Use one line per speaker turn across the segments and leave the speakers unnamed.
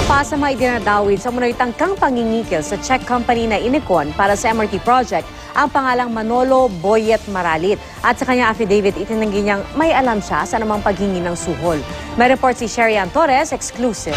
Napasama idinadawit sa munay tangkang pangingikil sa Czech company na Inicon para sa MRT project ang pangalang Manolo Boyet Maralit. At sa kanyang affidavit, itinanggi niyang may alam siya sa namang paghingi ng suhol. May report si Sherian Torres, exclusive.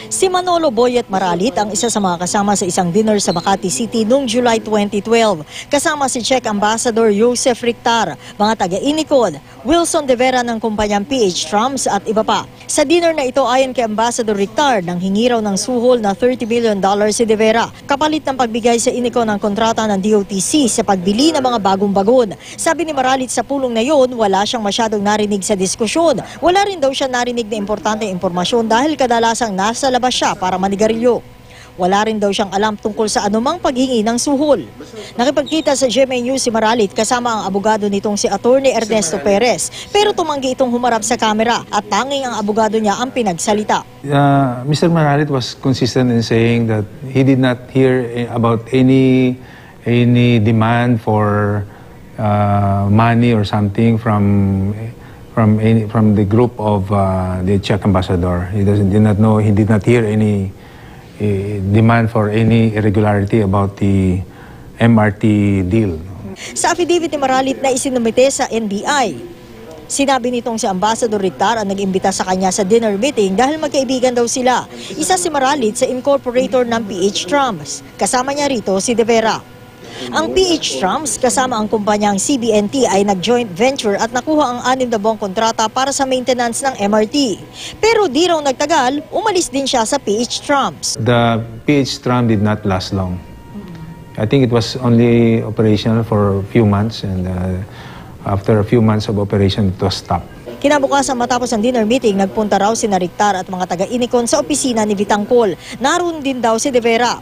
Si Manolo Boyet Maralit ang isa sa mga kasama sa isang dinner sa Makati City noong July 2012. Kasama si Czech Ambassador Josef Rictar, mga taga-Inicon, Wilson De Vera ng kumpanyang PH Trams at iba pa. Sa dinner na ito ayon kay Ambassador Rictar, nang hingi raw ng suhol na $30 million si De Vera, kapalit ng pagbigay sa Inicon ng kontrata ng DOTC sa pagbili ng mga bagong bagon. Sabi ni Maralit sa pulong na yon, wala siyang masyadong narinig sa diskusyon. Wala rin daw siya narinig na importanteng impormasyon dahil kadalasang nasa labas siya para manigarilyo. Wala rin daw siyang alam tungkol sa anumang paghingi ng suhol. Nakipagkita sa GMA News si Maralit kasama ang abogado nitong si Attorney Ernesto Perez, pero tumanggi itong humarap sa kamera at tanging ang abogado niya ang pinagsalita.
Mr. Maralit was consistent in saying that he did not hear about any demand for money or something from the group of the Czech ambassador. He did not hear any demand for any irregularity about the MRT deal.
Sa affidavit ni Maralit na isinumite sa NBI, sinabi nitong si Ambassador Rictar ang nag-imbita sa kanya sa dinner meeting dahil magkaibigan daw sila. Isa si Maralit sa incorporator ng PH Trams. Kasama niya rito si De Vera. Ang PH Trams kasama ang kumpanyang CBNT ay nag-joint venture at nakuha ang 6 na buwang kontrata para sa maintenance ng MRT. Pero di raw nagtagal, umalis din siya sa PH Trams.
The PH Tram did not last long. I think it was only operational for a few months, and after a few months of operation, it was stopped.
Kinabukasan matapos ang dinner meeting, nagpunta raw si Rictar at mga taga-Inicon sa opisina ni Vitangkol. Naroon din daw si De Vera.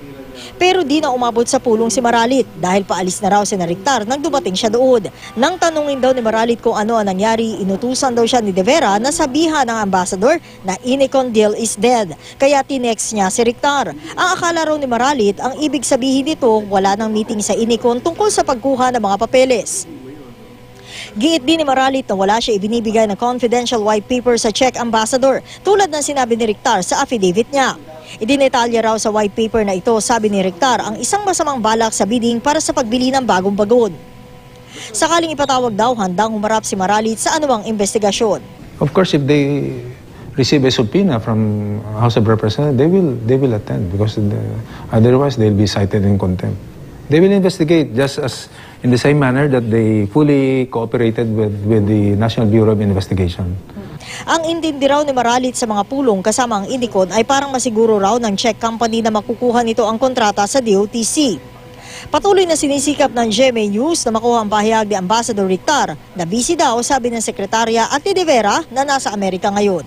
Pero di na umabot sa pulong si Maralit dahil paalis na raw si Rictar nang dumating siya doon. Nang tanungin daw ni Maralit kung ano ang nangyari, inutusan daw siya ni De Vera na sabihan ng ambassador na Inicon deal is dead. Kaya tinext niya si Rictar. Ang akala raw ni Maralit, ang ibig sabihin nito, wala nang meeting sa Inicon tungkol sa pagkuha ng mga papeles. Giit din ni Maralit na wala siya ibinibigay na confidential white paper sa Czech ambassador, tulad ng sinabi ni Rictar sa affidavit niya. Idinetalya raw sa white paper na ito, sabi ni Rictar, ang isang masamang balak sa bidding para sa pagbili ng bagong bagon. Sakaling ipatawag daw, handang humarap si Maralit sa anumang investigasyon.
Of course, if they receive a subpoena from House of Representatives, they will attend, because otherwise they'll be cited in contempt. They will investigate just as in the same manner that they fully cooperated with the National Bureau of Investigation.
Ang intindi raw ni Maralit sa mga pulong kasama ang Inicon ay parang masiguro raw ng Czech company na makukuha nito ang kontrata sa DOTC. Patuloy na sinisikap ng GMA News na makuha ang pahayag ni Ambassador Rictar na busy daw, sabi ng sekretarya, at ni De Vera na nasa Amerika ngayon.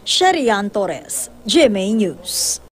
Sherian Torres, GMA News.